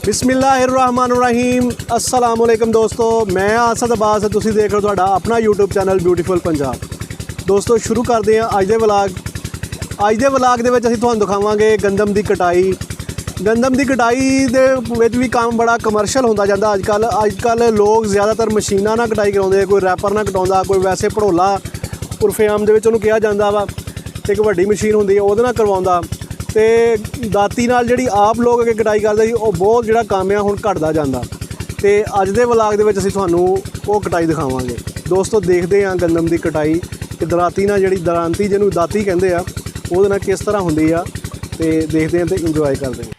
बिस्मिल्लाहिर्रहमानिर्रहीम अस्सलाम वालेकुम दोस्तों, मैं आसद अब्बास तुसीं देख रहे हो तुहाडा अपना यूट्यूब चैनल ब्यूटीफुल पंजाब। दोस्तों शुरू करते हैं अज दे व्लॉग। अज दे व्लॉग दे विच असीं तुहानूं दिखावांगे गंदम की कटाई। गंदम की कटाई दे विच भी काम बड़ा कमर्शियल होंदा जांदा। अजकल लोग ज़्यादातर मशीनां नाल कटाई कराउंदे, कोई रैपर नाल कटाउंदा, कोई वैसे भड़ोला उर्फे आम दे विच उहनूं कहा जांदा वा। एक वड्डी मशीन हुंदी है उहदे नाल करवाउंदा ते दाती नाल जिहड़ी आप लोग अगे कटाई करदे सी वो बहुत जिहड़ा काम आ हुण घटदा जांदा। ते अज दे व्लॉग दे विच असीं तुहानूं वो कटाई दिखावांगे। दोस्तों देखदे आ गंदम की कटाई ते दराती नाल जिहड़ी दरांती जिहनूं दाती कहंदे आ ਉਹਦੇ ਨਾਲ किस तरह ਹੁੰਦੀ ਆ ਤੇ देखते हैं तो इंजॉय करते हैं।